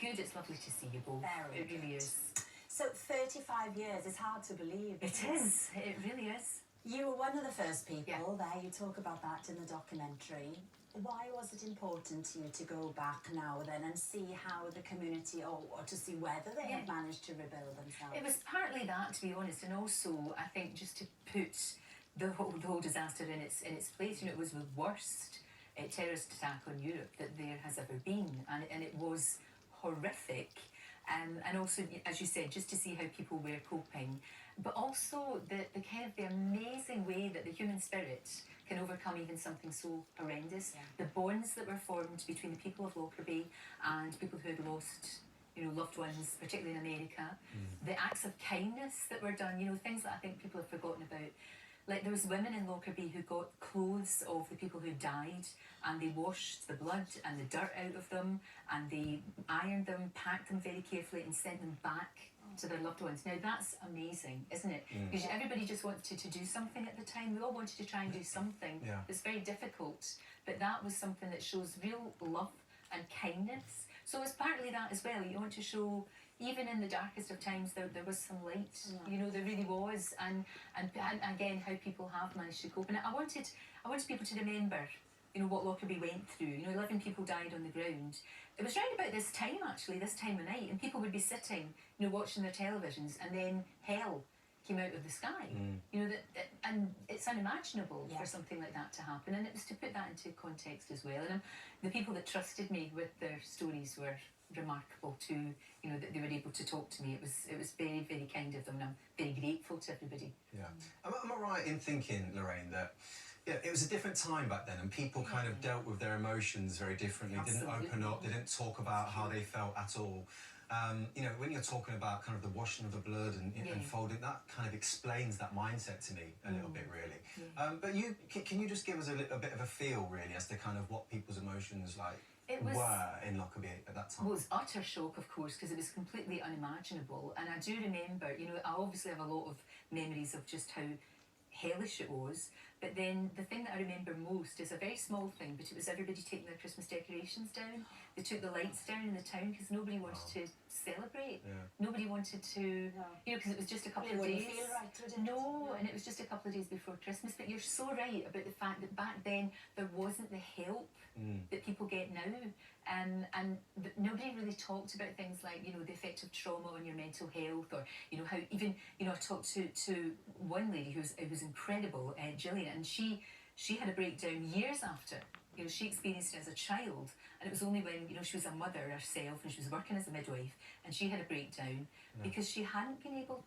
good. It's lovely to see you both. Very it really good. is. So 35 years, it's hard to believe. It is. It really is. You were one of the first people there. You talk about that in the documentary. Why was it important to you to go back now then and see how the community, or to see whether they have managed to rebuild themselves? It was partly that, to be honest, and also I think just to put the whole disaster in its place. You know, it was the worst terrorist attack on Europe that there has ever been, and it was horrific. And also, as you said, just to see how people were coping, but also the kind of the amazing way that the human spirit can overcome even something so horrendous. The bonds that were formed between the people of Lockerbie and people who had lost, you know, loved ones, particularly in America. The acts of kindness that were done, you know, things that I think people have forgotten about. Like, there was women in Lockerbie who got clothes of the people who died, and they washed the blood and the dirt out of them, and they ironed them, packed them very carefully, and sent them back to their loved ones. Now, that's amazing, isn't it? Because everybody just wanted to do something at the time. We all wanted to try and do something. It's very difficult, but that was something that shows real love and kindness. So it's partly that as well. You want to show, even in the darkest of times, there was some light. You know, there really was, and again, how people have managed to cope. And I wanted people to remember, you know, what Lockerbie went through. You know, 11 people died on the ground. It was round about this time, actually, this time of night, and people would be sitting, you know, watching their televisions, and then hell came out of the sky. You know, and it's unimaginable for something like that to happen. And it was to put that into context as well. And the people that trusted me with their stories were remarkable too. You know, that they were able to talk to me. It was very, very kind of them, and I'm very grateful to everybody. Am I right in thinking, Lorraine, that it was a different time back then, and people kind of dealt with their emotions very differently, didn't open up, they didn't talk about how they felt at all. You know, when you're talking about kind of the washing of the blood and folding, that kind of explains that mindset to me a little bit, really. But can you just give us a bit of a feel, really, as to kind of what people's emotions were in Lockerbie at that time? Well, it was utter shock, of course, because it was completely unimaginable. And I do remember, you know, I obviously have a lot of memories of just how hellish it was, but then the thing that I remember most is a very small thing, but it was everybody taking their Christmas decorations down. They took the lights down in the town because nobody wanted to celebrate. Nobody wanted to, you know, because it was just a couple of days. It wouldn't feel right, would it? No, and it was just a couple of days before Christmas. But you're so right about the fact that back then there wasn't the help that people get now. And nobody really talked about things like, you know, the effect of trauma on your mental health, or, you know, how even, you know, I talked to one lady who's incredible, Gillian, and she had a breakdown years after. You know, she experienced it as a child, and it was only when, you know, she was a mother herself and she was working as a midwife, and she had a breakdown because she hadn't been able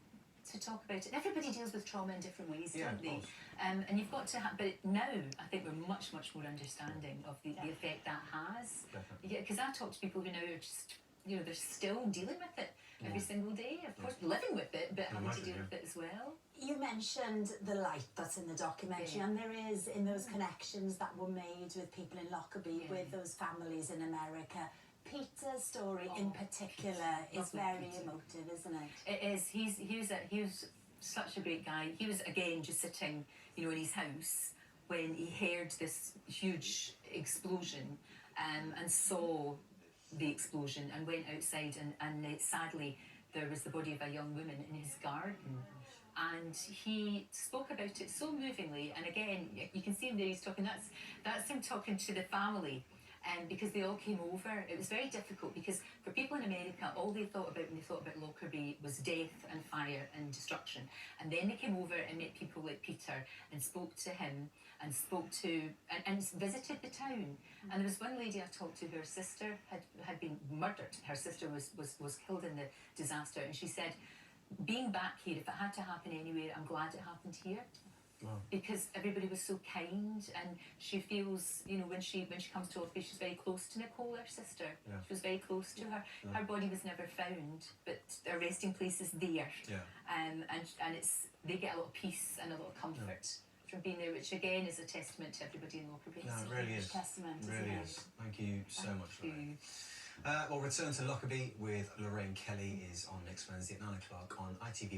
to talk about it. Everybody deals with trauma in different ways, don't they? And you've got to but now I think we're much more understanding of the effect that has. Yeah, because I talk to people who now are just, you know, they're still dealing with it every single day, of course, living with it, but having to deal with it as well. You mentioned the light that's in the documentary, and there is, in those connections that were made with people in Lockerbie, with those families in America. Peter's story in particular is very emotive, isn't it? It is. He was such a great guy. He was, again, just sitting, you know, in his house when he heard this huge explosion, and saw the explosion, and went outside, and sadly there was the body of a young woman in his garden. And he spoke about it so movingly, and again, you can see him there, he's talking, that's him talking to the family, because they all came over. It was very difficult, because for people in America, all they thought about when they thought about Lockerbie was death and fire and destruction. And then they came over and met people like Peter, and spoke to him, and and visited the town. And there was one lady I talked to, her sister had been murdered. Her sister was killed in the disaster, and she said, being back here, if it had to happen anywhere, I'm glad it happened here. Because everybody was so kind, and she feels, you know, when she comes to Lockerbie, she's very close to Nicole, her sister. She was very close to her. Her body was never found, but her resting place is there. And they get a lot of peace and a lot of comfort from being there, which again is a testament to everybody in Lockerbie. No, it really is. Testament, really is. Thank you so much, Lorraine. Well, Return to Lockerbie with Lorraine Kelly is on next Wednesday at 9 o'clock on ITV.